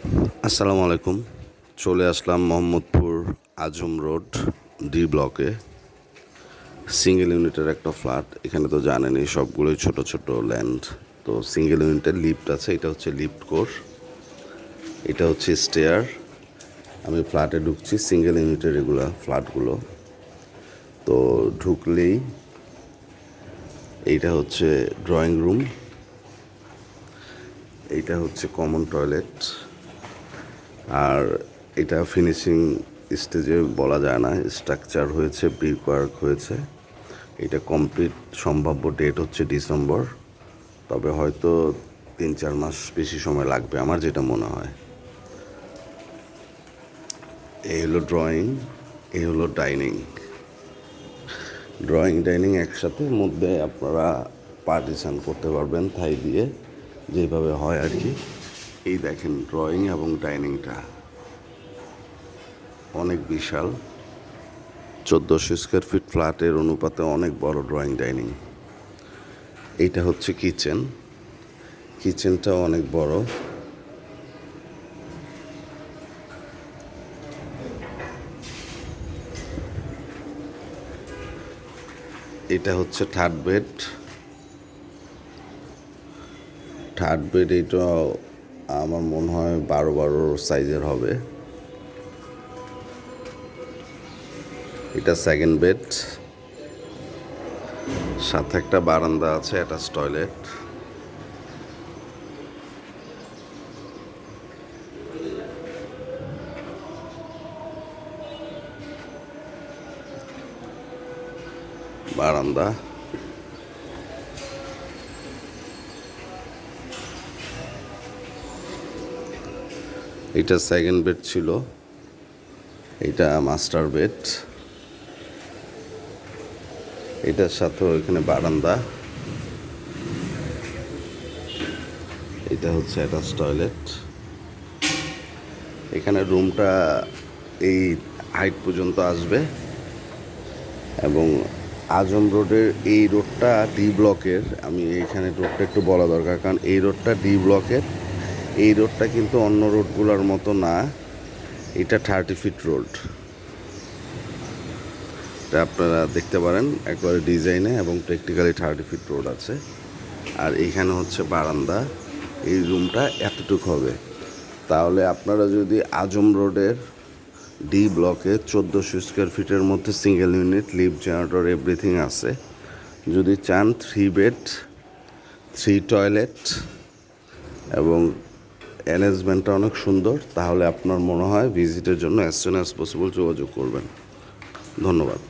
আসসালামু আলাইকুম। চলে আসলাম মোহাম্মদপুর আজম রোড ডি ব্লকে। সিঙ্গেল ইউনিটের একটা ফ্ল্যাট। এখানে তো জানেনই সবগুলোই ছোট ছোট ল্যান্ড। তো সিঙ্গেল ইউনিটের লিফট আছে, এটা হচ্ছে লিফট কোর, এটা হচ্ছে স্টেয়ার। আমি ফ্ল্যাটে ঢুকছি, সিঙ্গেল ইউনিটের এগুলো ফ্ল্যাটগুলো। তো ঢুকলেই এইটা হচ্ছে ড্রয়িং রুম, এইটা হচ্ছে কমন টয়লেট। আর এটা ফিনিশিং স্টেজে বলা যায় না, স্ট্রাকচার হয়েছে, ব্রিক ওয়ার্ক হয়েছে। এটা কমপ্লিট সম্ভাব্য ডেট হচ্ছে ডিসেম্বর, তবে হয়তো 3-4 মাস বেশি সময় লাগবে আমার যেটা মনে হয়। এই হলো ড্রয়িং, এই হলো ডাইনিং। ড্রয়িং ডাইনিং একসাথে, মধ্যে আপনারা পার্টিশন করতে পারবেন থাই দিয়ে, যেভাবে হয় আর কি। এই দেখেন ড্রয়িং এবং ডাইনিংটা অনেক বিশাল। 1400 স্কোয়ার ফিট ফ্ল্যাটের অনুপাতে অনেক বড় ড্রয়িং ডাইনিং। এইটা হচ্ছে কিচেন, কিচেনটাও অনেক বড়। এটা হচ্ছে থার্ড বেড। থার্ড বেড এটা আমার মনে হয় 12-12 সাইজের হবে। এটা সেকেন্ড বেড, সাথে একটা বারান্দা আছে, অ্যাটাচ টয়লেট। বারান্দা, এটা সেকেন্ড বেড ছিল, এটা মাস্টার বেড। এটার সাথেও এখানে বারান্দা। এটা হচ্ছে অ্যাটাচ টয়লেট। এখানে রুমটা এই হাইট পর্যন্ত আসবে। এবং আজম রোডের এই রোডটা ডি ব্লকের, আমি এইখানে রোডটা একটু বলা দরকার, কারণ এই রোডটা ডি ব্লকের। এই রোডটা কিন্তু অন্য রোডগুলোর মতো না, এটা 30 ফিট রোড। এটা আপনারা দেখতে পারেন একবারে ডিজাইনে এবং টেকনিক্যালি 30 ফিট রোড আছে। আর এইখানে হচ্ছে বারান্দা। এই রুমটা এতটুকু হবে। তাহলে আপনারা যদি আজম রোডের ডি ব্লকে 1400 স্কোয়ার ফিটের মধ্যে single unit, lift, generator, everything আছে, যদি চান 3 বেড, 3 টয়লেট এবং অ্যারেঞ্জমেন্টটা অনেক সুন্দর, তাহলে আপনার মনে হয় ভিজিটের জন্য অ্যাজ সুন অ্যাজ পসিবল যোগাযোগ করবেন। ধন্যবাদ।